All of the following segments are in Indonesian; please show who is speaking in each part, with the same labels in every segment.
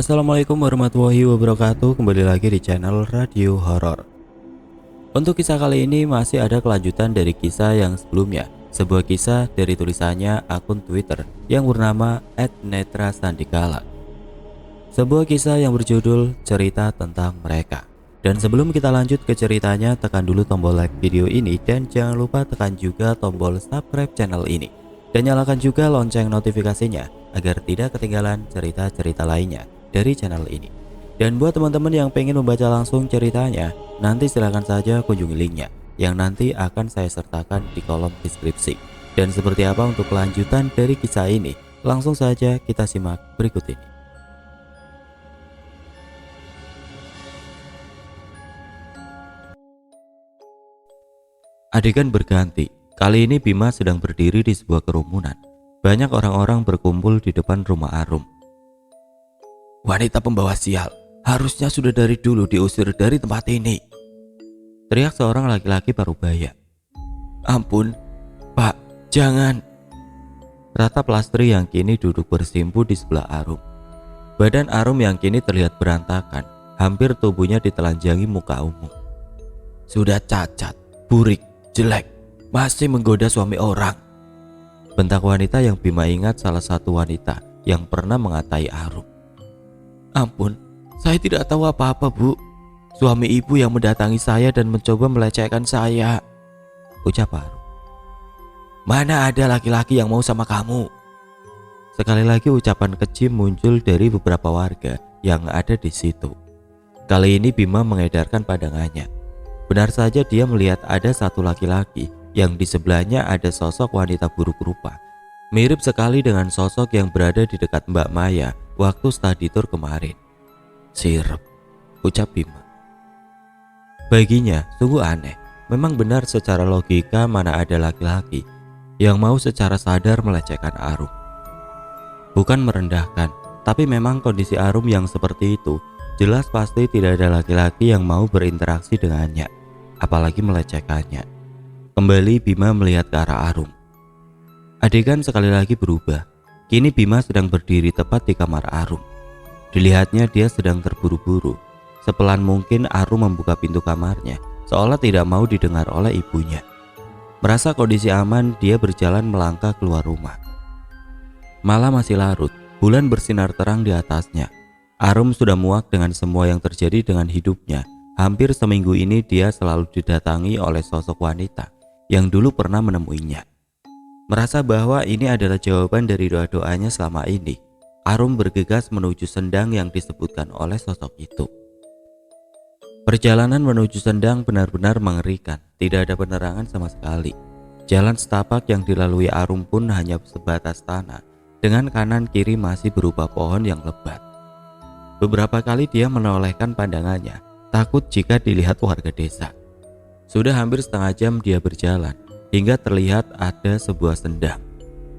Speaker 1: Assalamualaikum warahmatullahi wabarakatuh. Kembali lagi di channel Radio Horor. Untuk kisah kali ini masih ada kelanjutan dari kisah yang sebelumnya. Sebuah kisah dari tulisannya akun Twitter yang bernama @netrasandikala. Sebuah kisah yang berjudul Cerita Tentang Mereka. Dan sebelum kita lanjut ke ceritanya, tekan dulu tombol like video ini dan jangan lupa tekan juga tombol subscribe channel ini. Dan nyalakan juga lonceng notifikasinya agar tidak ketinggalan cerita-cerita lainnya dari channel ini. Dan buat teman-teman yang pengen membaca langsung ceritanya, nanti silahkan saja kunjungi linknya yang nanti akan saya sertakan di kolom deskripsi. Dan seperti apa untuk kelanjutan dari kisah ini, langsung saja kita simak berikut ini. Adegan berganti. Kali ini Bima sedang berdiri di sebuah kerumunan. Banyak orang-orang berkumpul di depan rumah Arum. "Wanita pembawa sial, harusnya sudah dari dulu diusir dari tempat ini," teriak seorang laki-laki parubaya. "Ampun, Pak, jangan," ratap Lastri yang kini duduk bersimpu di sebelah Arum. Badan Arum yang kini terlihat berantakan, hampir tubuhnya ditelanjangi muka umum. "Sudah cacat, burik, jelek, masih menggoda suami orang," bentak wanita yang Bima ingat salah satu wanita yang pernah mengatai Arum. "Ampun, saya tidak tahu apa-apa, Bu. Suami ibu yang mendatangi saya dan mencoba melecehkan saya," ucap Arum. "Mana ada laki-laki yang mau sama kamu?" Sekali lagi ucapan keji muncul dari beberapa warga yang ada di situ. Kali ini Bima mengedarkan pandangannya. Benar saja dia melihat ada satu laki-laki yang di sebelahnya ada sosok wanita buruk rupa. Mirip sekali dengan sosok yang berada di dekat Mbak Maya waktu study tour kemarin. "Sirep," ucap Bima. Baginya sungguh aneh. Memang benar secara logika mana ada laki-laki yang mau secara sadar melecehkan Arum. Bukan merendahkan, tapi memang kondisi Arum yang seperti itu jelas pasti tidak ada laki-laki yang mau berinteraksi dengannya, apalagi melecehkannya. Kembali Bima melihat ke arah Arum. Adegan sekali lagi berubah. Kini Bima sedang berdiri tepat di kamar Arum. Dilihatnya dia sedang terburu-buru. Sepelan mungkin Arum membuka pintu kamarnya, seolah tidak mau didengar oleh ibunya. Merasa kondisi aman, dia berjalan melangkah keluar rumah. Malam masih larut, bulan bersinar terang di atasnya. Arum sudah muak dengan semua yang terjadi dengan hidupnya. Hampir seminggu ini dia selalu didatangi oleh sosok wanita yang dulu pernah menemuinya. Merasa bahwa ini adalah jawaban dari doa-doanya selama ini, Arum bergegas menuju sendang yang disebutkan oleh sosok itu. Perjalanan menuju sendang benar-benar mengerikan, tidak ada penerangan sama sekali. Jalan setapak yang dilalui Arum pun hanya sebatas tanah, dengan kanan kiri masih berupa pohon yang lebat. Beberapa kali dia menolehkan pandangannya, takut jika dilihat warga desa. Sudah hampir setengah jam dia berjalan, hingga terlihat ada sebuah sendang.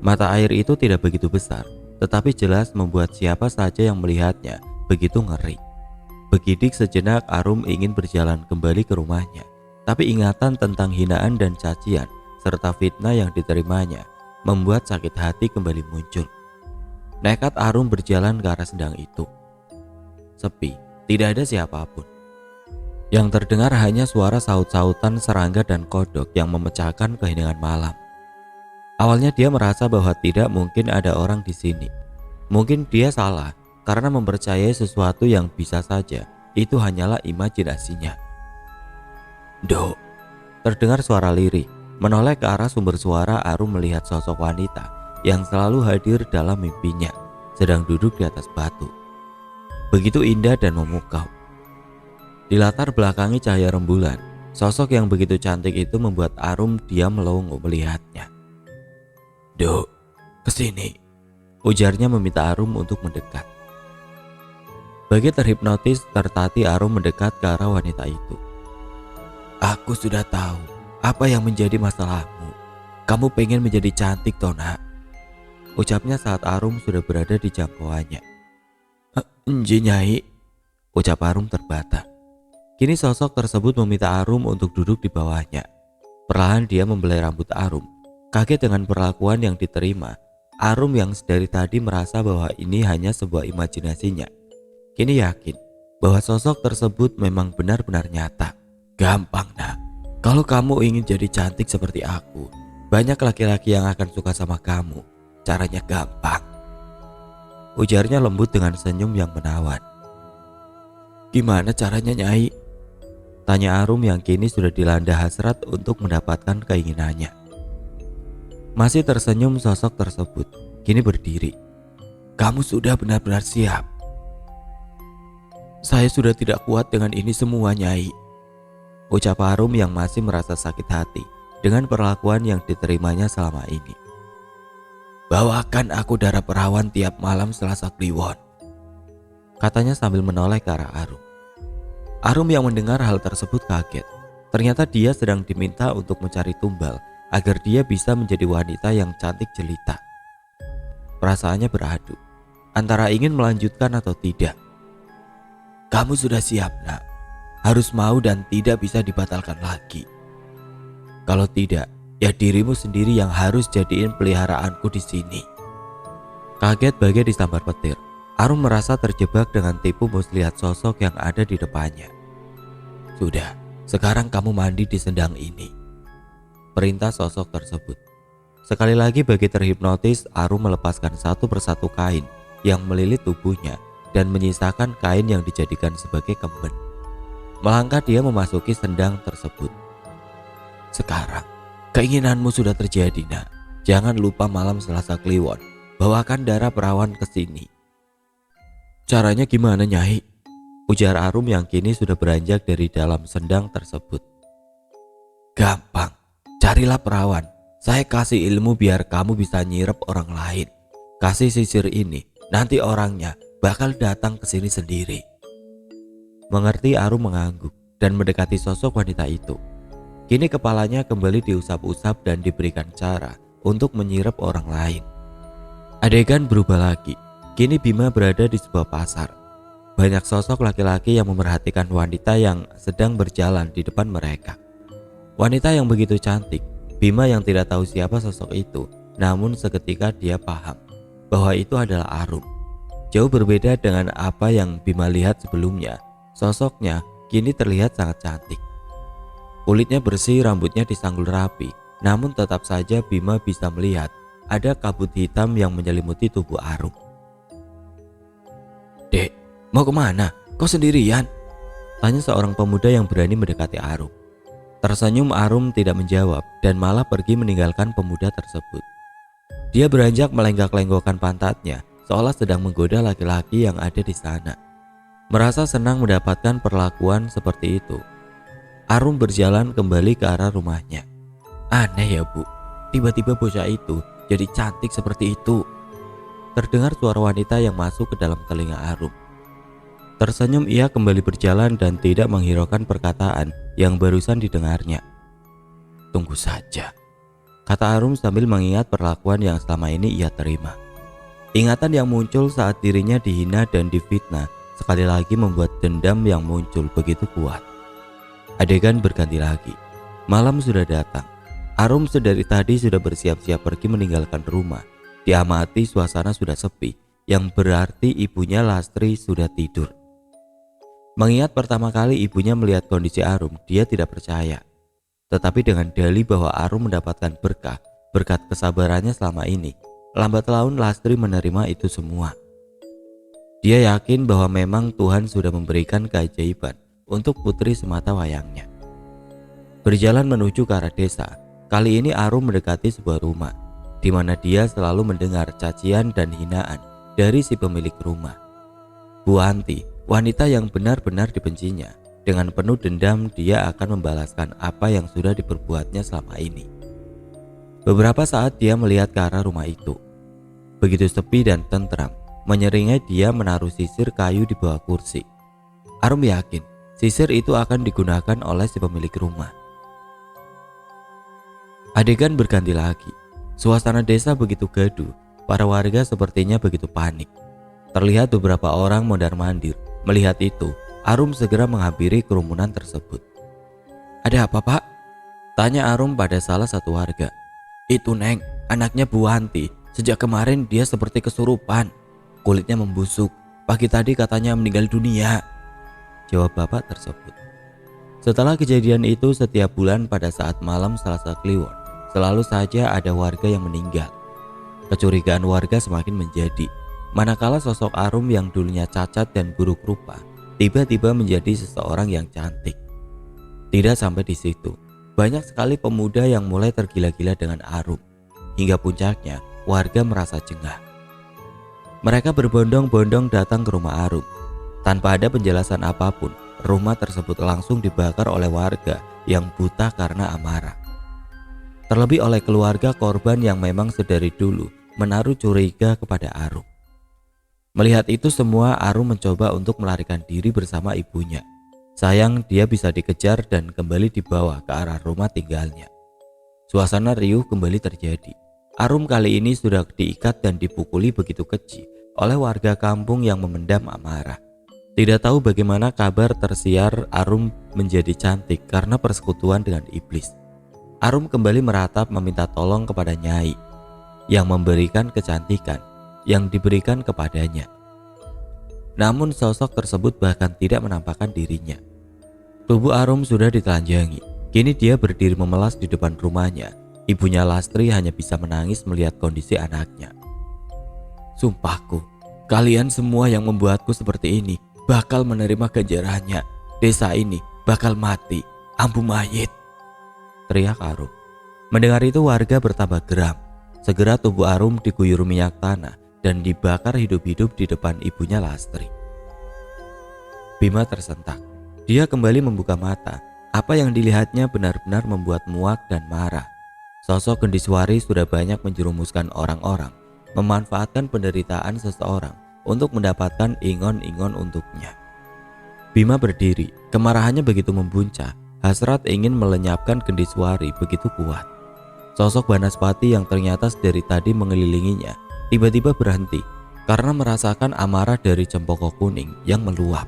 Speaker 1: Mata air itu tidak begitu besar, tetapi jelas membuat siapa saja yang melihatnya begitu ngeri. Begidik sejenak Arum ingin berjalan kembali ke rumahnya, tapi ingatan tentang hinaan dan cacian serta fitnah yang diterimanya membuat sakit hati kembali muncul. Nekat Arum berjalan ke arah sendang itu. Sepi, tidak ada siapapun. Yang terdengar hanya suara saut-sautan serangga dan kodok yang memecahkan keheningan malam. Awalnya dia merasa bahwa tidak mungkin ada orang di sini. Mungkin dia salah karena mempercayai sesuatu yang bisa saja itu hanyalah imajinasinya. "Dok," terdengar suara lirih. Menoleh ke arah sumber suara, Arum melihat sosok wanita yang selalu hadir dalam mimpinya, sedang duduk di atas batu. Begitu indah dan memukau. Dilatar belakangi cahaya rembulan, sosok yang begitu cantik itu membuat Arum diam melongo melihatnya. "Dok, kesini," ujarnya meminta Arum untuk mendekat. Bagi terhipnotis, tertati Arum mendekat ke arah wanita itu. "Aku sudah tahu apa yang menjadi masalahmu. Kamu pengen menjadi cantik, Tona," ucapnya saat Arum sudah berada di jangkauannya. "Enji, Nyai," ucap Arum terbata. Kini sosok tersebut meminta Arum untuk duduk di bawahnya. Perlahan dia membelai rambut Arum. Kaget dengan perlakuan yang diterima, Arum yang dari tadi merasa bahwa ini hanya sebuah imajinasinya. Kini yakin bahwa sosok tersebut memang benar-benar nyata. Gampang nak, kalau kamu ingin jadi cantik seperti aku, banyak laki-laki yang akan suka sama kamu. Caranya gampang, ujarnya lembut dengan senyum yang menawan. Gimana caranya Nyai? Tanya Arum yang kini sudah dilanda hasrat untuk mendapatkan keinginannya. Masih tersenyum sosok tersebut, kini berdiri. Kamu sudah benar-benar siap. Saya sudah tidak kuat dengan ini semua Nyai, ucap Arum yang masih merasa sakit hati dengan perlakuan yang diterimanya selama ini. Bawakan aku darah perawan tiap malam Selasa Kliwon, katanya sambil menoleh ke arah Arum. Arum yang mendengar hal tersebut kaget. Ternyata dia sedang diminta untuk mencari tumbal agar dia bisa menjadi wanita yang cantik jelita. Perasaannya beradu antara ingin melanjutkan atau tidak. Kamu sudah siap nak, harus mau dan tidak bisa dibatalkan lagi. Kalau tidak, ya dirimu sendiri yang harus jadiin peliharaanku di sini. Kaget bagai disambar petir, Arum merasa terjebak dengan tipu muslihat sosok yang ada di depannya. Sudah, sekarang kamu mandi di sendang ini, perintah sosok tersebut. Sekali lagi bagi terhipnotis, Arum melepaskan satu persatu kain yang melilit tubuhnya dan menyisakan kain yang dijadikan sebagai kemben. Melangkah dia memasuki sendang tersebut. Sekarang, keinginanmu sudah terjadi nak. Jangan lupa malam Selasa Kliwon, bawakan darah perawan ke sini. Caranya gimana Nyai? Ujar Arum yang kini sudah beranjak dari dalam sendang tersebut. Gampang, carilah perawan. Saya kasih ilmu biar kamu bisa nyirep orang lain. Kasih sisir ini, nanti orangnya bakal datang ke sini sendiri. Mengerti, Arum mengangguk dan mendekati sosok wanita itu. Kini kepalanya kembali diusap-usap dan diberikan cara untuk menyirep orang lain. Adegan berubah lagi. Kini Bima berada di sebuah pasar. Banyak sosok laki-laki yang memerhatikan wanita yang sedang berjalan di depan mereka. Wanita yang begitu cantik, Bima yang tidak tahu siapa sosok itu, namun seketika dia paham bahwa itu adalah Arum. Jauh berbeda dengan apa yang Bima lihat sebelumnya, sosoknya kini terlihat sangat cantik. Kulitnya bersih, rambutnya disanggul rapi, namun tetap saja Bima bisa melihat ada kabut hitam yang menyelimuti tubuh Arum. Dek, mau kemana? Kau sendirian? Tanya seorang pemuda yang berani mendekati Arum. Tersenyum Arum tidak menjawab dan malah pergi meninggalkan pemuda tersebut. Dia beranjak melenggak-lenggokkan pantatnya seolah sedang menggoda laki-laki yang ada di sana. Merasa senang mendapatkan perlakuan seperti itu, Arum berjalan kembali ke arah rumahnya. Aneh ya bu, tiba-tiba bocah itu jadi cantik seperti itu. Terdengar suara wanita yang masuk ke dalam telinga Arum. Tersenyum ia kembali berjalan dan tidak menghiraukan perkataan yang barusan didengarnya. Tunggu saja, kata Arum sambil mengingat perlakuan yang selama ini ia terima. Ingatan yang muncul saat dirinya dihina dan difitnah sekali lagi membuat dendam yang muncul begitu kuat. Adegan berganti lagi. Malam sudah datang. Arum sedari tadi sudah bersiap-siap pergi meninggalkan rumah. Diamati suasana sudah sepi, yang berarti ibunya Lastri sudah tidur. Mengingat pertama kali ibunya melihat kondisi Arum, dia tidak percaya. Tetapi dengan dalih bahwa Arum mendapatkan berkah berkat kesabarannya selama ini, lambat laun Lastri menerima itu semua. Dia yakin bahwa memang Tuhan sudah memberikan keajaiban untuk putri semata wayangnya. Berjalan menuju ke arah desa, kali ini Arum mendekati sebuah rumah, di mana dia selalu mendengar cacian dan hinaan dari si pemilik rumah. Bu Anti, wanita yang benar-benar dibencinya. Dengan penuh dendam dia akan membalaskan apa yang sudah diperbuatnya selama ini. Beberapa saat dia melihat ke arah rumah itu. Begitu sepi dan tentram, menyeringai dia menaruh sisir kayu di bawah kursi. Arum yakin sisir itu akan digunakan oleh si pemilik rumah. Adegan berganti lagi. Suasana desa begitu gaduh, para warga sepertinya begitu panik. Terlihat beberapa orang mondar-mandir. Melihat itu, Arum segera menghampiri kerumunan tersebut. Ada apa pak? Tanya Arum pada salah satu warga. Itu Neng, anaknya Bu Hanti. Sejak kemarin dia seperti kesurupan. Kulitnya membusuk, Pagi tadi katanya meninggal dunia, jawab bapak tersebut. Setelah kejadian itu, setiap bulan pada saat malam Selasa Kliwon, selalu saja ada warga yang meninggal. Kecurigaan warga semakin menjadi, manakala sosok Arum yang dulunya cacat dan buruk rupa, tiba-tiba menjadi seseorang yang cantik. Tidak sampai di situ, banyak sekali pemuda yang mulai tergila-gila dengan Arum. Hingga puncaknya, warga merasa jengah. Mereka berbondong-bondong datang ke rumah Arum. Tanpa ada penjelasan apapun, rumah tersebut langsung dibakar oleh warga yang buta karena amarah. Terlebih oleh keluarga korban yang memang sedari dulu menaruh curiga kepada Arum. Melihat itu semua, Arum mencoba untuk melarikan diri bersama ibunya. Sayang, dia bisa dikejar dan kembali dibawa ke arah rumah tinggalnya. Suasana riuh kembali terjadi. Arum kali ini sudah diikat dan dipukuli begitu keji oleh warga kampung yang memendam amarah. Tidak tahu bagaimana kabar tersiar Arum menjadi cantik karena persekutuan dengan iblis. Arum kembali meratap meminta tolong kepada Nyai yang memberikan kecantikan yang diberikan kepadanya. Namun sosok tersebut bahkan tidak menampakkan dirinya. Tubuh Arum sudah ditelanjangi. Kini dia berdiri memelas di depan rumahnya. Ibunya Lastri hanya bisa menangis melihat kondisi anaknya. Sumpahku, kalian semua yang membuatku seperti ini bakal menerima ganjarannya. Desa ini bakal mati, ambu mayit, teriak Arum. Mendengar itu warga bertambah geram. Segera tubuh Arum diguyur minyak tanah dan dibakar hidup-hidup di depan ibunya Lastri. Bima tersentak. Dia kembali membuka mata. Apa yang dilihatnya benar-benar membuat muak dan marah. Sosok Gendiswari sudah banyak menjerumuskan orang-orang, memanfaatkan penderitaan seseorang untuk mendapatkan ingon-ingon untuknya. Bima berdiri, kemarahannya begitu membuncah, hasrat ingin melenyapkan Gendiswari begitu kuat. Sosok Banaspati yang ternyata dari tadi mengelilinginya, tiba-tiba berhenti karena merasakan amarah dari Cempoko Kuning yang meluap.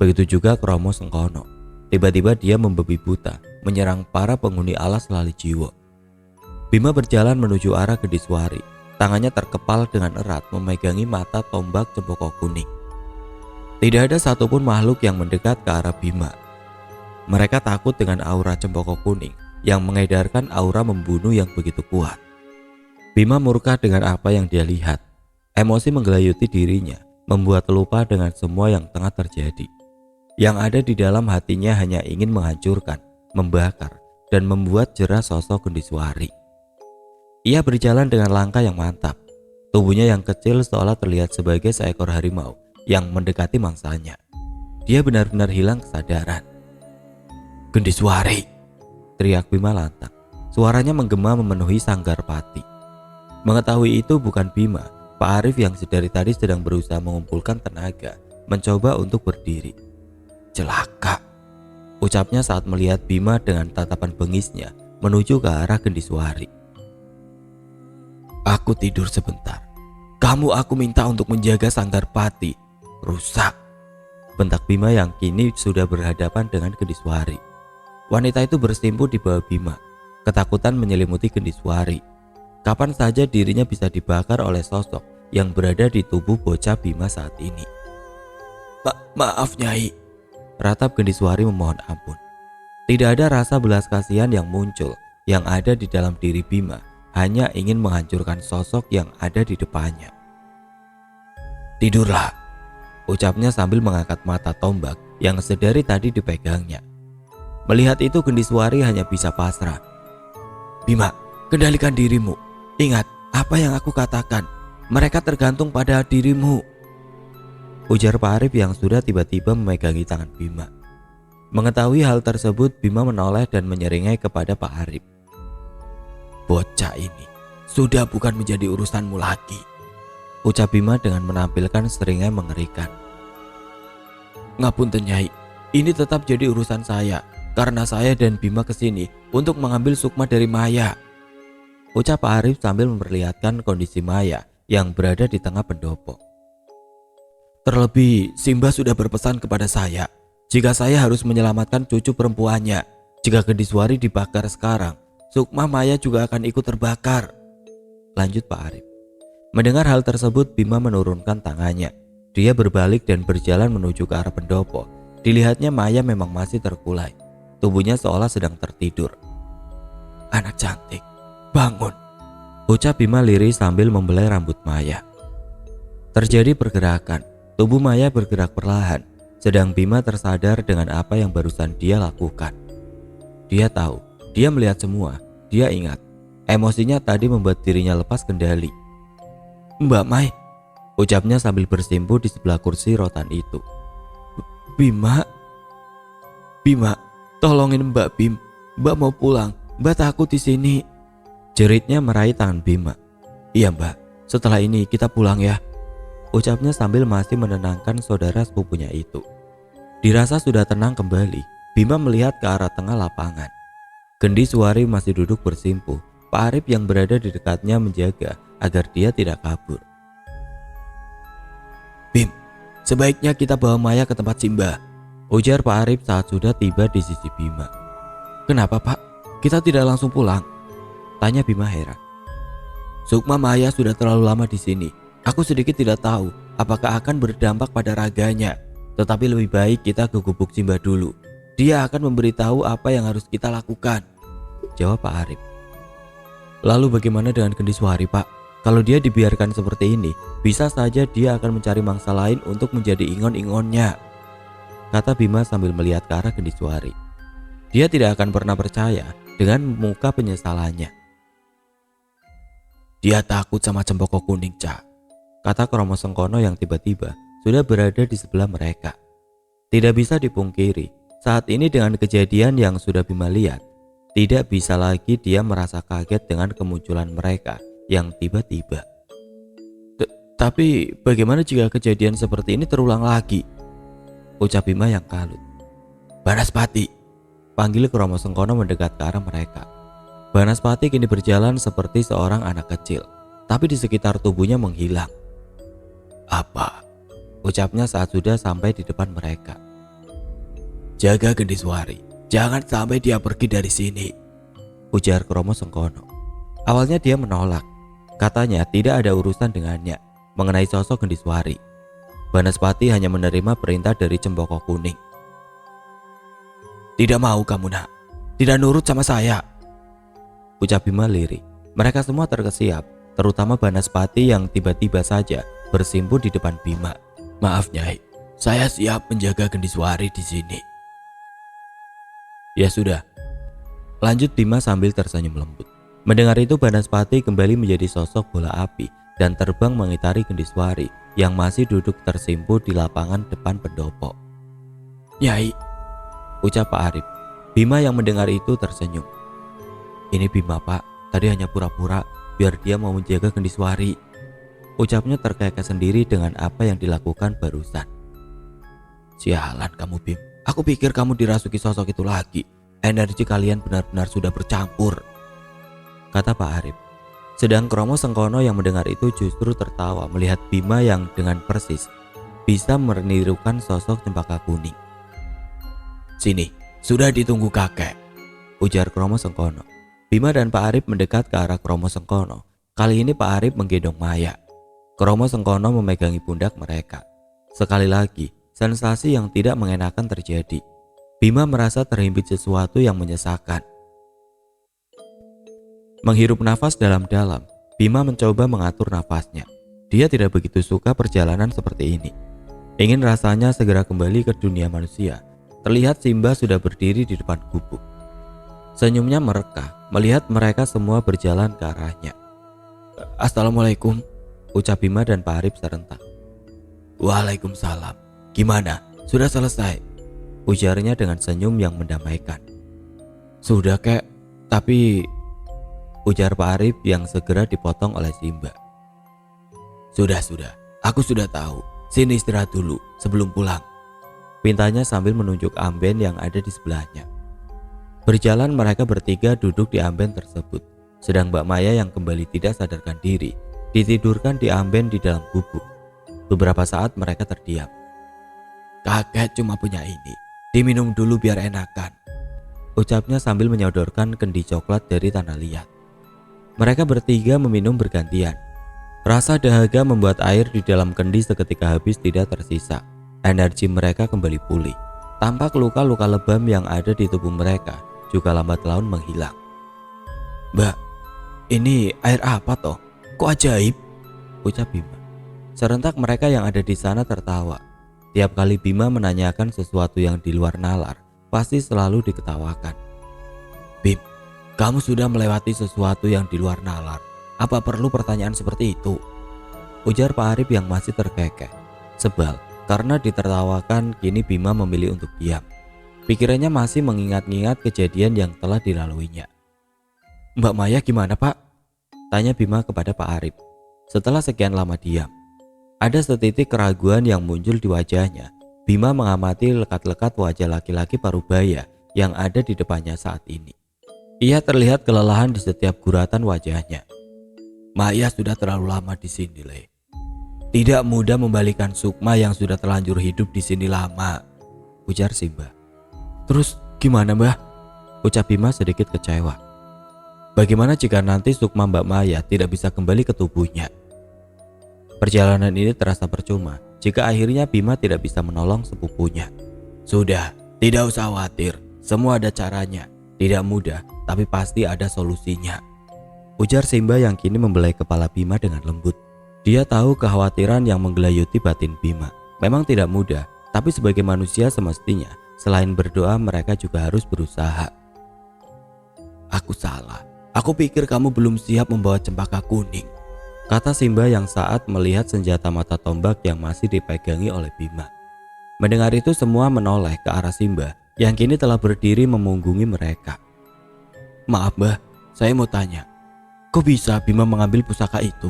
Speaker 1: Begitu juga Kromo Sengkono. Tiba-tiba dia membabi buta, menyerang para penghuni alas Lali Jiwo. Bima berjalan menuju arah Gendiswari. Tangannya terkepal dengan erat memegangi mata tombak Cempoko Kuning. Tidak ada satupun makhluk yang mendekat ke arah Bima. Mereka takut dengan aura Cempoko Kuning yang mengedarkan aura membunuh yang begitu kuat. Bima murka dengan apa yang dia lihat. Emosi menggelayuti dirinya, membuat lupa dengan semua yang tengah terjadi. Yang ada di dalam hatinya hanya ingin menghancurkan, membakar, dan membuat jerah sosok Gendiswari. Ia berjalan dengan langkah yang mantap. Tubuhnya yang kecil seolah terlihat sebagai seekor harimau yang mendekati mangsanya. Dia benar-benar hilang kesadaran. "Gendiswari!" teriak Bima lantang. Suaranya menggema memenuhi Sanggar Pati. Mengetahui itu bukan Bima, Pak Arif yang sedari tadi sedang berusaha mengumpulkan tenaga, mencoba untuk berdiri. "Celaka," ucapnya saat melihat Bima dengan tatapan bengisnya menuju ke arah Gendiswari. "Aku tidur sebentar. Kamu aku minta untuk menjaga Sanggar Pati. Rusak," bentak Bima yang kini sudah berhadapan dengan Gendiswari. Wanita itu bersimpuh di bawah Bima. Ketakutan menyelimuti Gendiswari. Kapan saja dirinya bisa dibakar oleh sosok yang berada di tubuh bocah Bima saat ini. Maaf Nyai," ratap Gendiswari memohon ampun. Tidak ada rasa belas kasihan yang muncul. Yang ada di dalam diri Bima hanya ingin menghancurkan sosok yang ada di depannya. "Tidurlah," ucapnya sambil mengangkat mata tombak yang sedari tadi dipegangnya. Melihat itu Gendiswari hanya bisa pasrah. "Bima, kendalikan dirimu. Ingat apa yang aku katakan. Mereka tergantung pada dirimu," ujar Pak Arif yang sudah tiba-tiba memegangi tangan Bima. Mengetahui hal tersebut, Bima menoleh dan menyeringai kepada Pak Arif. "Bocah ini sudah bukan menjadi urusanmu lagi," ucap Bima dengan menampilkan seringai mengerikan. "Ngapunten Nyai, ini tetap jadi urusan saya. Karena saya dan Bima kesini untuk mengambil sukma dari Maya," ucap Pak Arif sambil memperlihatkan kondisi Maya yang berada di tengah pendopo. "Terlebih Simba sudah berpesan kepada saya jika saya harus menyelamatkan cucu perempuannya. Jika Gendiswari dibakar sekarang, sukma Maya juga akan ikut terbakar," lanjut Pak Arif. Mendengar hal tersebut, Bima menurunkan tangannya. Dia berbalik dan berjalan menuju ke arah pendopo. Dilihatnya Maya memang masih terkulai. Tubuhnya seolah sedang tertidur. "Anak cantik, bangun," ucap Bima lirih sambil membelai rambut Maya. Terjadi pergerakan. Tubuh Maya bergerak perlahan, sedang Bima tersadar dengan apa yang barusan dia lakukan. Dia tahu, dia melihat semua. Dia ingat, emosinya tadi membuat dirinya lepas kendali. "Mbak Mai," ucapnya sambil bersimpuh di sebelah kursi rotan itu. Bima, tolongin Mbak Bim. Mbak mau pulang. Mbak takut di sini." Jeritnya meraih tangan Bima. "Iya Mbak, setelah ini kita pulang ya," ucapnya sambil masih menenangkan saudara sepupunya itu. Dirasa sudah tenang kembali, Bima melihat ke arah tengah lapangan. Gendiswari masih duduk bersimpuh. Pak Arif yang berada di dekatnya menjaga agar dia tidak kabur. "Bim, sebaiknya kita bawa Maya ke tempat Simba," ujar Pak Arif saat sudah tiba di sisi Bima. "Kenapa Pak? Kita tidak langsung pulang?" tanya Bima heran. "Sukma Maya sudah terlalu lama di sini. Aku sedikit tidak tahu apakah akan berdampak pada raganya. Tetapi lebih baik kita ke gubuk Simba dulu. Dia akan memberitahu apa yang harus kita lakukan," jawab Pak Arif. "Lalu bagaimana dengan Gendiswari Pak? Kalau dia dibiarkan seperti ini, bisa saja dia akan mencari mangsa lain untuk menjadi ingon-ingonnya," kata Bima sambil melihat ke arah Gendiswari. Dia tidak akan pernah percaya dengan muka penyesalannya. "Dia takut sama Cempoko Kuning, Cak," kata Kromo Sengkono yang tiba-tiba sudah berada di sebelah mereka. Tidak bisa dipungkiri, saat ini dengan kejadian yang sudah Bima lihat, tidak bisa lagi dia merasa kaget dengan kemunculan mereka yang tiba-tiba. "Tapi bagaimana jika kejadian seperti ini terulang lagi?" ucap Bima yang kalut. "Banaspati," panggil Kromo Sengkono mendekat ke arah mereka. Banaspati kini berjalan seperti seorang anak kecil, tapi di sekitar tubuhnya menghilang. "Apa?" ucapnya saat sudah sampai di depan mereka. "Jaga Gendiswari, jangan sampai dia pergi dari sini," ujar Kromo Sengkono. Awalnya dia menolak, katanya tidak ada urusan dengannya mengenai sosok Gendiswari. Banaspati hanya menerima perintah dari Cempoko Kuning. "Tidak mau kamu nak, tidak nurut sama saya," ucap Bima lirih. Mereka semua terkesiap, terutama Banaspati yang tiba-tiba saja bersimpuh di depan Bima. "Maaf Nyai, saya siap menjaga Gendiswari di sini." "Ya sudah," lanjut Bima sambil tersenyum lembut. Mendengar itu Banaspati kembali menjadi sosok bola api dan terbang mengitari Gendiswari yang masih duduk tersimpuh di lapangan depan pendopo. "Nyai," ucap Pak Arif. Bima yang mendengar itu tersenyum. "Ini Bima Pak, tadi hanya pura-pura biar dia mau menjaga Gendiswari," ucapnya terkekeh sendiri dengan apa yang dilakukan barusan. "Sialan kamu Bim, aku pikir kamu dirasuki sosok itu lagi. Energi kalian benar-benar sudah bercampur," kata Pak Arif. Sedang Kromo Sengkono yang mendengar itu justru tertawa melihat Bima yang dengan persis bisa menirukan sosok Cempaka Kuning. "Sini, sudah ditunggu kakek," ujar Kromo Sengkono. Bima dan Pak Arif mendekat ke arah Kromo Sengkono. Kali ini Pak Arif menggendong Maya. Kromo Sengkono memegangi pundak mereka. Sekali lagi, sensasi yang tidak mengenakan terjadi. Bima merasa terhimpit sesuatu yang menyesakan. Menghirup nafas dalam-dalam, Bima mencoba mengatur nafasnya. Dia tidak begitu suka perjalanan seperti ini. Ingin rasanya segera kembali ke dunia manusia. Terlihat Simba sudah berdiri di depan gubuk. Senyumnya merekah melihat mereka semua berjalan ke arahnya. "Assalamualaikum," ucap Bima dan Pak Arif serentak. "Waalaikumsalam. Gimana? Sudah selesai?" ujarnya dengan senyum yang mendamaikan. "Sudah kek, tapi..." ujar Pak Arif yang segera dipotong oleh Simba. Sudah, aku sudah tahu. Sini istirahat dulu sebelum pulang," pintanya sambil menunjuk amben yang ada di sebelahnya. Berjalan mereka bertiga duduk di amben tersebut, sedang Mbak Maya yang kembali tidak sadarkan diri ditidurkan di amben di dalam gubuk. Beberapa saat mereka terdiam. "Kakek cuma punya ini, diminum dulu biar enakan," ucapnya sambil menyodorkan kendi coklat dari tanah liat. Mereka bertiga meminum bergantian. Rasa dahaga membuat air di dalam kendi seketika habis tidak tersisa. Energi mereka kembali pulih. Tampak luka-luka lebam yang ada di tubuh mereka juga lambat laun menghilang. "Mbak, ini air apa toh? Kok ajaib?" ucap Bima. Serentak mereka yang ada di sana tertawa. Tiap kali Bima menanyakan sesuatu yang di luar nalar, pasti selalu diketawakan. "Bim, kamu sudah melewati sesuatu yang di luar nalar. Apa perlu pertanyaan seperti itu?" ujar Pak Arif yang masih terkekeh. Sebal karena ditertawakan, kini Bima memilih untuk diam. Pikirannya masih mengingat-ingat kejadian yang telah dilaluinya. "Mbak Maya gimana, Pak?" tanya Bima kepada Pak Arif. Setelah sekian lama diam, ada setitik keraguan yang muncul di wajahnya. Bima mengamati lekat-lekat wajah laki-laki parubaya yang ada di depannya saat ini. Ia terlihat kelelahan di setiap guratan wajahnya. "Maya sudah terlalu lama di sini, Le. Tidak mudah membalikan Sukma yang sudah terlanjur hidup di sini lama," ujar Simba. "Terus gimana, Mbah?" ucap Bima sedikit kecewa. "Bagaimana jika nanti Sukma Mbak Maya tidak bisa kembali ke tubuhnya?" Perjalanan ini terasa percuma jika akhirnya Bima tidak bisa menolong sepupunya. "Sudah, tidak usah khawatir. Semua ada caranya. Tidak mudah, tapi pasti ada solusinya," ujar Simba yang kini membelai kepala Bima dengan lembut. Dia tahu kekhawatiran yang menggelayuti batin Bima. Memang tidak mudah, tapi sebagai manusia semestinya selain berdoa mereka juga harus berusaha. "Aku salah. Aku pikir kamu belum siap membawa cempaka kuning," kata Simba yang saat melihat senjata mata tombak yang masih dipegangi oleh Bima. Mendengar itu semua menoleh ke arah Simba yang kini telah berdiri memunggungi mereka. "Maaf, Mbah, saya mau tanya. Kok bisa Bima mengambil pusaka itu?"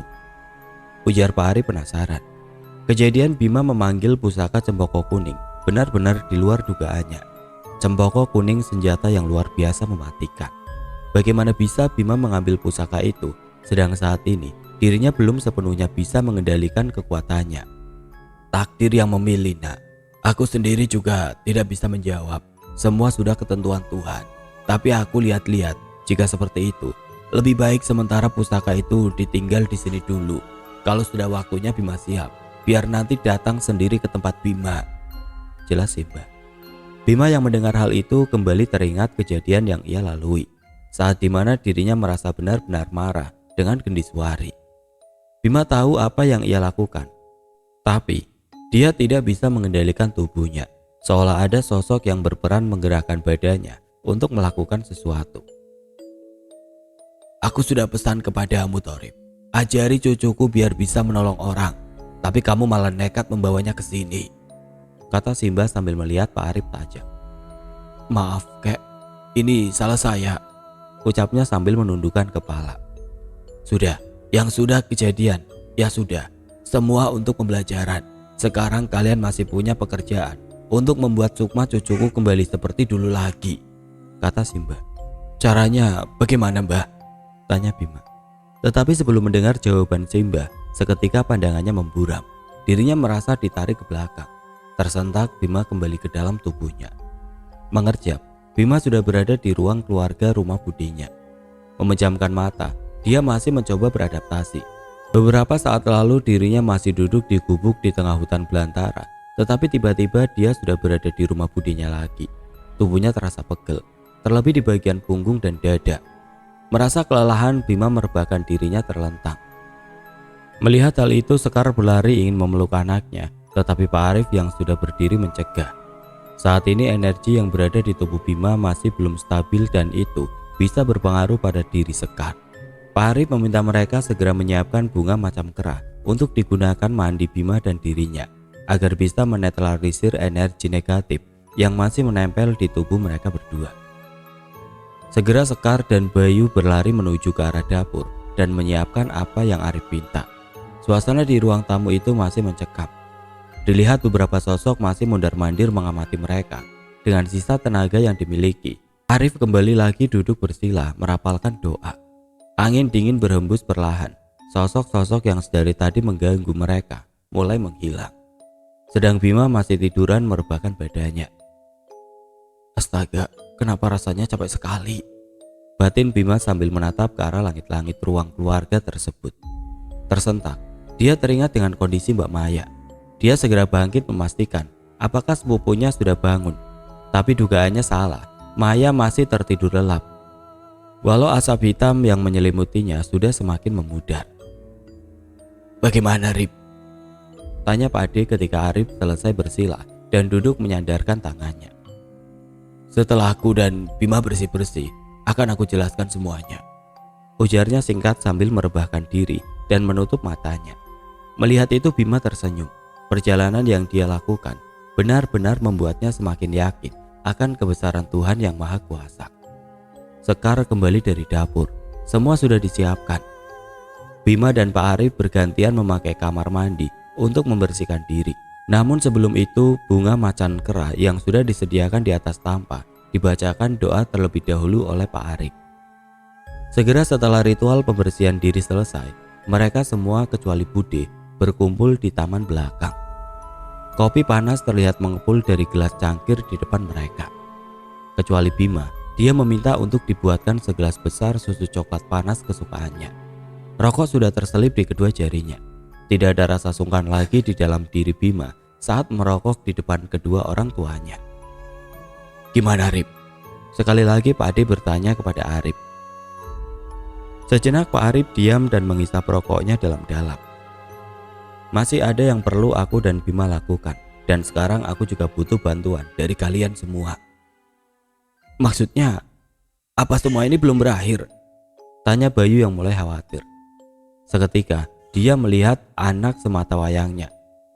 Speaker 1: ujar Pak Ari penasaran. Kejadian Bima memanggil pusaka cempaka kuning benar-benar di luar dugaannya. Cempaka kuning senjata yang luar biasa mematikan. Bagaimana bisa Bima mengambil pusaka itu sedang saat ini dirinya belum sepenuhnya bisa mengendalikan kekuatannya? "Takdir yang memilih, Nak. Aku sendiri juga tidak bisa menjawab. Semua sudah ketentuan Tuhan. Tapi aku lihat-lihat, jika seperti itu, lebih baik sementara pusaka itu ditinggal di sini dulu. Kalau sudah waktunya Bima siap, biar nanti datang sendiri ke tempat Bima," jelas Simba. Bima yang mendengar hal itu kembali teringat kejadian yang ia lalui saat dimana dirinya merasa benar-benar marah dengan Gendiswari. Bima tahu apa yang ia lakukan, tapi dia tidak bisa mengendalikan tubuhnya, seolah ada sosok yang berperan menggerakkan badannya untuk melakukan sesuatu. "Aku sudah pesan kepadamu, Thorib. Ajari cucuku biar bisa menolong orang, tapi kamu malah nekat membawanya ke sini," kata Simba sambil melihat Pak Arif tajam. "Maaf, Kek. Ini salah saya," ucapnya sambil menundukkan kepala. "Sudah, yang sudah kejadian, ya sudah. Semua untuk pembelajaran. Sekarang kalian masih punya pekerjaan untuk membuat Sukma cucuku kembali seperti dulu lagi," kata Simba. "Caranya bagaimana, Mbah?" tanya Bima. Tetapi sebelum mendengar jawaban Simba, seketika pandangannya memburam. Dirinya merasa ditarik ke belakang. Tersentak, Bima kembali ke dalam tubuhnya. Mengerjap, Bima sudah berada di ruang keluarga rumah budinya. Memejamkan mata, dia masih mencoba beradaptasi. Beberapa saat lalu dirinya masih duduk di gubuk di tengah hutan belantara, tetapi tiba-tiba dia sudah berada di rumah budinya lagi. Tubuhnya terasa pegel, terlebih di bagian punggung dan dada. Merasa kelelahan, Bima merebahkan dirinya terlentang. Melihat hal itu, Sekar berlari ingin memeluk anaknya, tetapi Pak Arif yang sudah berdiri mencegah. Saat ini energi yang berada di tubuh Bima masih belum stabil dan itu bisa berpengaruh pada diri Sekar. Pak Arif meminta mereka segera menyiapkan bunga macam kera untuk digunakan mandi Bima dan dirinya, agar bisa menetralisir energi negatif yang masih menempel di tubuh mereka berdua. Segera Sekar dan Bayu berlari menuju ke arah dapur dan menyiapkan apa yang Arif minta. Suasana di ruang tamu itu masih mencekam. Dilihat beberapa sosok masih mondar-mandir mengamati mereka. Dengan sisa tenaga yang dimiliki, Arif kembali lagi duduk bersila merapalkan doa. Angin dingin berhembus perlahan. Sosok-sosok yang sedari tadi mengganggu mereka mulai menghilang. Sedang Bima masih tiduran merebahkan badannya. "Astaga, kenapa rasanya capek sekali?" batin Bima sambil menatap ke arah langit-langit ruang keluarga tersebut. Tersentak, Dia teringat dengan kondisi Mbak Maya. Dia segera bangkit memastikan apakah sepupunya sudah bangun. Tapi dugaannya salah, Maya masih tertidur lelap. Walau asap hitam yang menyelimutinya sudah semakin memudar. "Bagaimana, Rip?" tanya Pak Ade ketika Arif selesai bersila dan duduk menyandarkan tangannya. "Setelah aku dan Bima bersih-bersih, akan aku jelaskan semuanya," ujarnya singkat sambil merebahkan diri dan menutup matanya. Melihat itu Bima tersenyum. Perjalanan yang dia lakukan benar-benar membuatnya semakin yakin akan kebesaran Tuhan yang Maha Kuasa. Sekar kembali dari dapur. Semua sudah disiapkan. Bima dan Pak Arif bergantian memakai kamar mandi untuk membersihkan diri. Namun sebelum itu, bunga macan kera yang sudah disediakan di atas tampa dibacakan doa terlebih dahulu oleh Pak Arif. Segera setelah ritual pembersihan diri selesai, mereka semua kecuali Bude berkumpul di taman belakang. Kopi panas terlihat mengepul dari gelas cangkir di depan mereka. Kecuali Bima, dia meminta untuk dibuatkan segelas besar susu coklat panas kesukaannya. Rokok sudah terselip di kedua jarinya. Tidak ada rasa sungkan lagi di dalam diri Bima saat merokok di depan kedua orang tuanya. "Gimana, Rip?" Sekali lagi Pak Ade bertanya kepada Arif. Sejenak Pak Arif diam dan menghisap rokoknya dalam-dalam. "Masih ada yang perlu aku dan Bima lakukan, dan sekarang aku juga butuh bantuan dari kalian semua." "Maksudnya, apa semua ini belum berakhir?" tanya Bayu yang mulai khawatir. Seketika dia melihat anak semata wayangnya.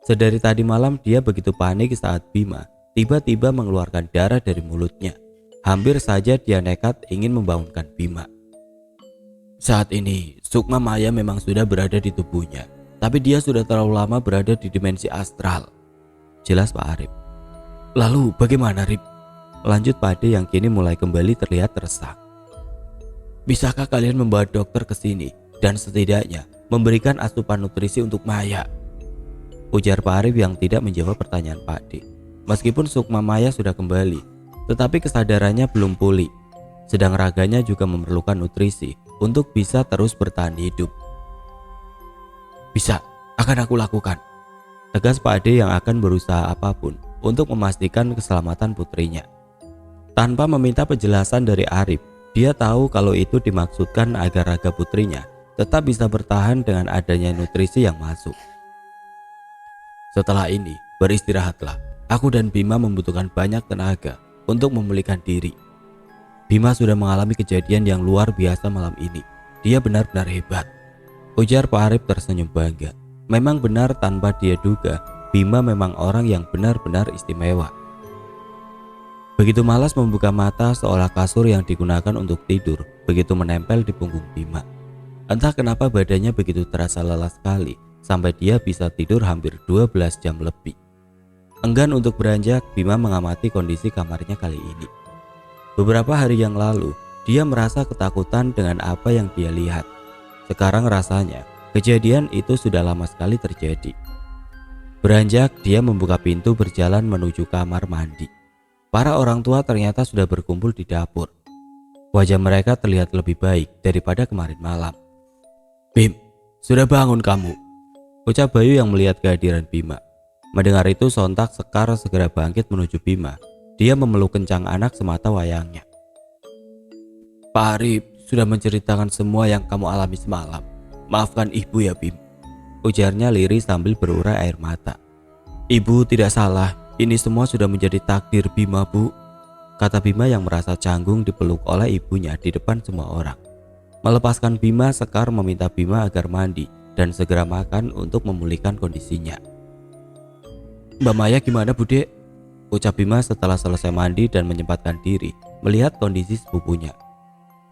Speaker 1: Sedari tadi malam dia begitu panik saat Bima tiba-tiba mengeluarkan darah dari mulutnya. Hampir saja dia nekat ingin membangunkan Bima. Saat ini Sukma Maya memang sudah berada di tubuhnya, tapi dia sudah terlalu lama berada di dimensi astral, jelas Pak Arif. "Lalu bagaimana, Rip?" lanjut Pak Ade yang kini mulai kembali terlihat resah. "Bisakah kalian membawa dokter ke sini dan setidaknya memberikan asupan nutrisi untuk Maya?" ujar Pak Arif yang tidak menjawab pertanyaan Pak Ade. Meskipun Sukma Maya sudah kembali, tetapi kesadarannya belum pulih. Sedang raganya juga memerlukan nutrisi untuk bisa terus bertahan hidup. "Bisa, akan aku lakukan," tegas Pak Ade yang akan berusaha apapun untuk memastikan keselamatan putrinya. Tanpa meminta penjelasan dari Arif, dia tahu kalau itu dimaksudkan agar raga putrinya tetap bisa bertahan dengan adanya nutrisi yang masuk. "Setelah ini, beristirahatlah. Aku dan Bima membutuhkan banyak tenaga untuk memulihkan diri. Bima sudah mengalami kejadian yang luar biasa malam ini. Dia benar-benar hebat," ujar Pak Arif tersenyum bangga. Memang benar tanpa dia duga, Bima memang orang yang benar-benar istimewa. Begitu malas membuka mata seolah kasur yang digunakan untuk tidur begitu menempel di punggung Bima. Entah kenapa badannya begitu terasa lelah sekali sampai dia bisa tidur hampir 12 jam lebih. Enggan untuk beranjak, Bima mengamati kondisi kamarnya kali ini. Beberapa hari yang lalu, dia merasa ketakutan dengan apa yang dia lihat. Sekarang rasanya, kejadian itu sudah lama sekali terjadi. Beranjak, dia membuka pintu berjalan menuju kamar mandi. Para orang tua ternyata sudah berkumpul di dapur. Wajah mereka terlihat lebih baik daripada kemarin malam. "Bim, sudah bangun kamu?" ucap Bayu yang melihat kehadiran Bima. Mendengar itu sontak Sekar segera bangkit menuju Bima. Dia memeluk kencang anak semata wayangnya. "Pak Arif sudah menceritakan semua yang kamu alami semalam. Maafkan ibu ya, Bim," ujarnya lirih sambil berurai air mata. "Ibu tidak salah. Ini semua sudah menjadi takdir Bima, Bu," kata Bima yang merasa canggung dipeluk oleh ibunya di depan semua orang. Melepaskan Bima, Sekar meminta Bima agar mandi dan segera makan untuk memulihkan kondisinya. "Mbak Maya gimana, Bude?" ucap Bima setelah selesai mandi dan menyempatkan diri melihat kondisi sepupunya.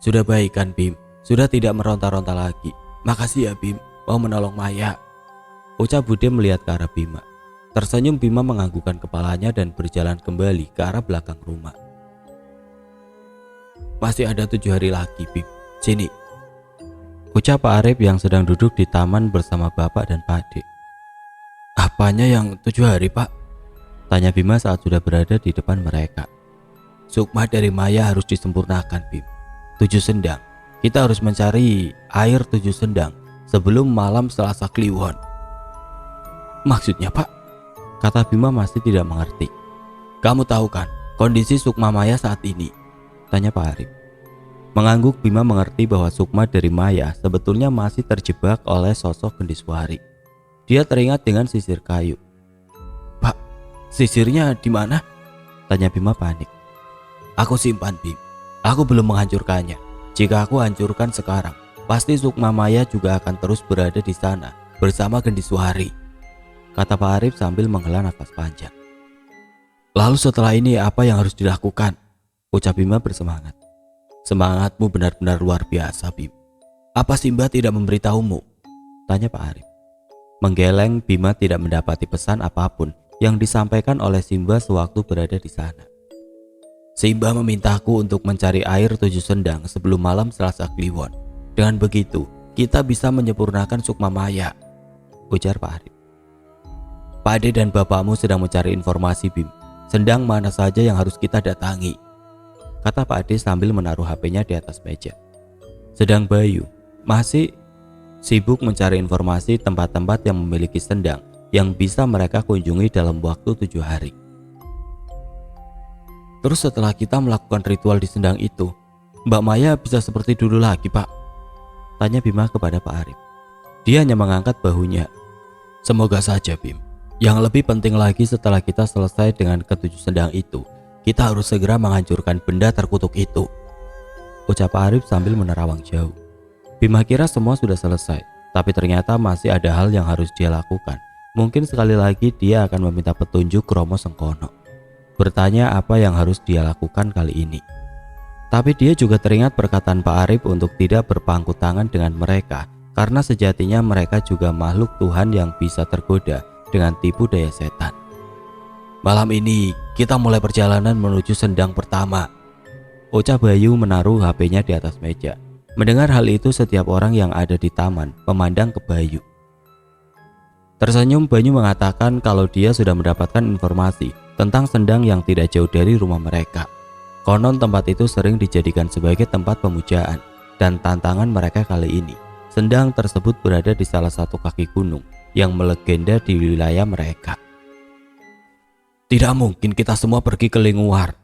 Speaker 1: "Sudah baik kan, Bim? Sudah tidak meronta-ronta lagi. Makasih ya, Bim, mau menolong Maya," ucap Bude melihat ke arah Bima. Tersenyum Bima menganggukkan kepalanya dan berjalan kembali ke arah belakang rumah. "Masih ada 7 hari lagi, Bim. Sini," ucap Pak Arif yang sedang duduk di taman bersama bapak dan Pak Ade. "Apanya yang 7 hari, Pak?" tanya Bima saat sudah berada di depan mereka. "Sukma dari Maya harus disempurnakan, Bim. 7 sendang. Kita harus mencari air 7 sendang sebelum malam Selasa Kliwon," Maksudnya Pak? Kata Bima masih tidak mengerti. Kamu tahu kan kondisi Sukma Maya saat ini? Tanya Pak Arif. Mengangguk, Bima mengerti bahwa Sukma dari Maya sebetulnya masih terjebak oleh sosok Gendiswari. Dia teringat dengan sisir kayu. Pak, sisirnya di mana? Tanya Bima panik. Aku simpan Bim, aku belum menghancurkannya. Jika aku hancurkan sekarang, pasti Sukma Maya juga akan terus berada di sana bersama Gendiswari, kata Pak Arif sambil menghela nafas panjang. Lalu setelah ini apa yang harus dilakukan? Ucap Bima bersemangat. Semangatmu benar-benar luar biasa Bim. Apa Simba tidak memberitahumu? Tanya Pak Arif. Menggeleng, Bima tidak mendapati pesan apapun yang disampaikan oleh Simba sewaktu berada di sana. Simba memintaku untuk mencari air 7 sendang sebelum malam Selasa Kliwon. Dengan begitu, kita bisa menyempurnakan Sukma Maya, ujar Pak Arif. Pak Ade dan bapakmu sedang mencari informasi Bim. Sendang mana saja yang harus kita datangi, kata Pak Ade sambil menaruh HP-nya di atas meja. Sedang Bayu masih sibuk mencari informasi tempat-tempat yang memiliki sendang yang bisa mereka kunjungi dalam waktu 7 hari. Terus setelah kita melakukan ritual di sendang itu, Mbak Maya bisa seperti dulu lagi Pak? Tanya Bima kepada Pak Arif. Dia hanya mengangkat bahunya. Semoga saja Bim. Yang lebih penting lagi setelah kita selesai dengan ke-7 sendang itu, kita harus segera menghancurkan benda terkutuk itu, ucap Pak Arif sambil menerawang jauh. Bima kira semua sudah selesai, tapi ternyata masih ada hal yang harus dia lakukan. Mungkin sekali lagi dia akan meminta petunjuk Romo Sengkono, bertanya apa yang harus dia lakukan kali ini. Tapi dia juga teringat perkataan Pak Arif untuk tidak berpangku tangan dengan mereka, karena sejatinya mereka juga makhluk Tuhan yang bisa tergoda dengan tipu daya setan. Malam ini kita mulai perjalanan menuju sendang pertama, ucap Bayu menaruh HP-nya di atas meja. Mendengar hal itu, setiap orang yang ada di taman memandang ke Bayu. Tersenyum, Bayu mengatakan kalau dia sudah mendapatkan informasi tentang sendang yang tidak jauh dari rumah mereka. Konon tempat itu sering dijadikan sebagai tempat pemujaan, dan tantangan mereka kali ini, sendang tersebut berada di salah satu kaki gunung yang melegenda di wilayah mereka. Tidak mungkin kita semua pergi ke Linguar,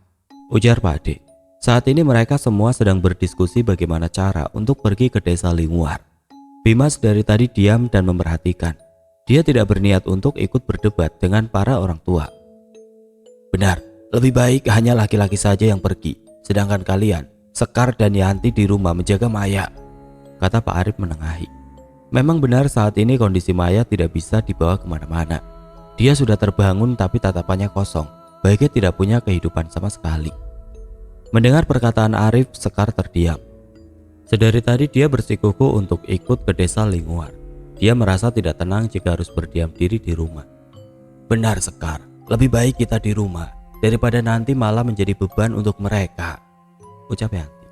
Speaker 1: ujar Pak Ade. Saat ini mereka semua sedang berdiskusi bagaimana cara untuk pergi ke desa Linguar. Bima dari tadi diam dan memperhatikan. Dia tidak berniat untuk ikut berdebat dengan para orang tua. Benar, lebih baik hanya laki-laki saja yang pergi, sedangkan kalian, Sekar dan Yanti di rumah menjaga Maya, kata Pak Arif menengahi. Memang benar saat ini kondisi Maya tidak bisa dibawa kemana-mana. Dia sudah terbangun tapi tatapannya kosong, baiknya tidak punya kehidupan sama sekali. Mendengar perkataan Arif, Sekar terdiam. Sedari tadi dia bersikukuh untuk ikut ke desa Linguar. Dia merasa tidak tenang jika harus berdiam diri di rumah. Benar Sekar, lebih baik kita di rumah daripada nanti malah menjadi beban untuk mereka, ucap Yanti.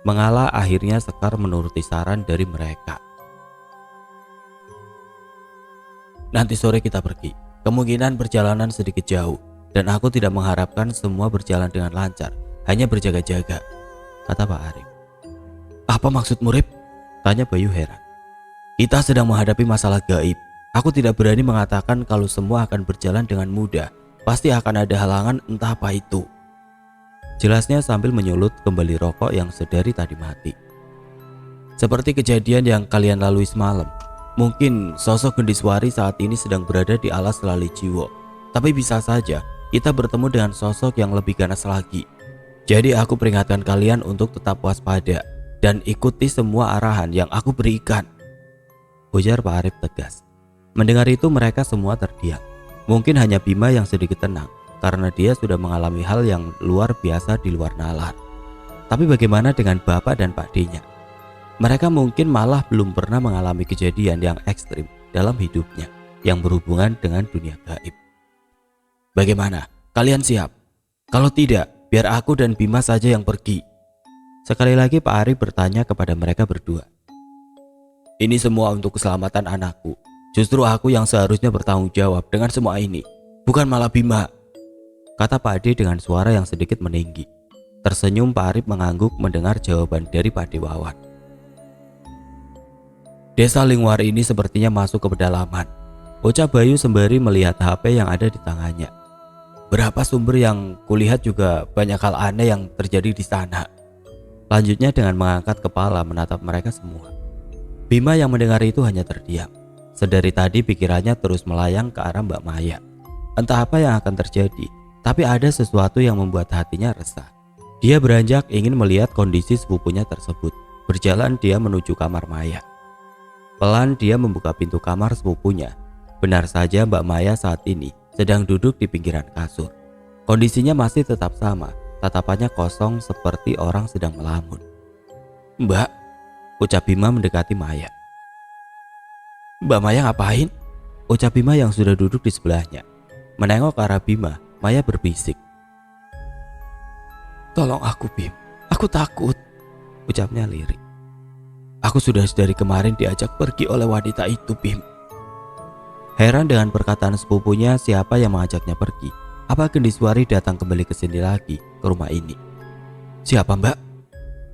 Speaker 1: Mengalah, akhirnya Sekar menuruti saran dari mereka. Nanti sore kita pergi. Kemungkinan perjalanan sedikit jauh, dan aku tidak mengharapkan semua berjalan dengan lancar, hanya berjaga-jaga, kata Pak Arif. Apa maksud Murib? Tanya Bayu heran. Kita sedang menghadapi masalah gaib. Aku tidak berani mengatakan kalau semua akan berjalan dengan mudah. Pasti akan ada halangan, entah apa itu, jelasnya sambil menyulut kembali rokok yang sedari tadi mati. Seperti kejadian yang kalian lalui semalam. Mungkin sosok Gendiswari saat ini sedang berada di alas Lali Jiwo. Tapi bisa saja kita bertemu dengan sosok yang lebih ganas lagi. Jadi aku peringatkan kalian untuk tetap waspada dan ikuti semua arahan yang aku berikan, ujar Pak Arif tegas. Mendengar itu mereka semua terdiam. Mungkin hanya Bima yang sedikit tenang karena dia sudah mengalami hal yang luar biasa di luar nalar. Tapi bagaimana dengan Bapak dan Pak D-nya? Mereka mungkin malah belum pernah mengalami kejadian yang ekstrim dalam hidupnya yang berhubungan dengan dunia gaib. Bagaimana? Kalian siap? Kalau tidak, biar aku dan Bima saja yang pergi. Sekali lagi Pak Arif bertanya kepada mereka berdua. Ini semua untuk keselamatan anakku. Justru aku yang seharusnya bertanggung jawab dengan semua ini, bukan malah Bima, kata Pak Ade dengan suara yang sedikit meninggi. Tersenyum Pak Arif mengangguk mendengar jawaban dari Pak Dewawan. Desa Linguar ini sepertinya masuk ke pedalaman. ucap Bayu sembari melihat HP yang ada di tangannya. Berapa sumber yang kulihat juga banyak hal aneh yang terjadi di sana. Lanjutnya dengan mengangkat kepala menatap mereka semua. Bima yang mendengar itu hanya terdiam. Sedari tadi pikirannya terus melayang ke arah Mbak Maya. Entah apa yang akan terjadi, tapi ada sesuatu yang membuat hatinya resah. Dia beranjak ingin melihat kondisi sepupunya tersebut. Berjalan dia menuju kamar Maya. Pelan dia membuka pintu kamar sepupunya. Benar saja Mbak Maya saat ini sedang duduk di pinggiran kasur. Kondisinya masih tetap sama, tatapannya kosong seperti orang sedang melamun. Mbak, ucap Bima mendekati Maya. Mbak Maya ngapain? Ucap Bima yang sudah duduk di sebelahnya. Menengok ke arah Bima, Maya berbisik. Tolong aku Bim, aku takut, ucapnya lirik. Aku sudah dari kemarin diajak pergi oleh wanita itu Bim. Heran dengan perkataan sepupunya, siapa yang mengajaknya pergi? Apa Gendiswari datang kembali ke sini lagi, ke rumah ini? Siapa Mbak?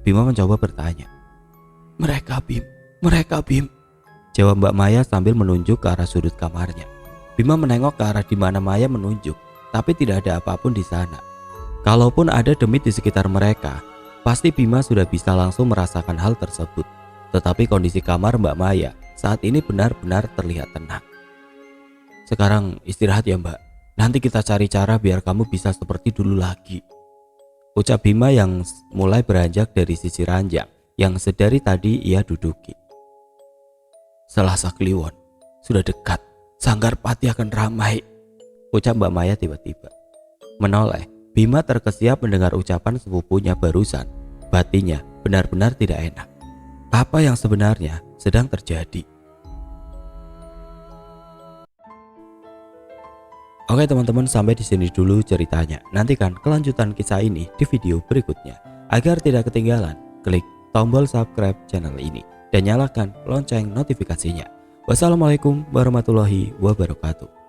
Speaker 1: Bima mencoba bertanya. Mereka Bim, jawab Mbak Maya sambil menunjuk ke arah sudut kamarnya. Bima menengok ke arah di mana Maya menunjuk, tapi tidak ada apapun di sana. Kalaupun ada demit di sekitar mereka, pasti Bima sudah bisa langsung merasakan hal tersebut. Tetapi kondisi kamar Mbak Maya saat ini benar-benar terlihat tenang. Sekarang istirahat ya Mbak, nanti kita cari cara biar kamu bisa seperti dulu lagi, ucap Bima yang mulai beranjak dari sisi ranjang yang sedari tadi ia duduki. Selasa Kliwon, sudah dekat, Sanggar Pati akan ramai, ucap Mbak Maya tiba-tiba. Menoleh, Bima terkesiap mendengar ucapan sepupunya barusan. Batinnya benar-benar tidak enak. Apa yang sebenarnya sedang terjadi? Oke teman-teman, sampai di sini dulu ceritanya. Nantikan kelanjutan kisah ini di video berikutnya. Agar tidak ketinggalan, klik tombol subscribe channel ini dan nyalakan lonceng notifikasinya. Wassalamualaikum warahmatullahi wabarakatuh.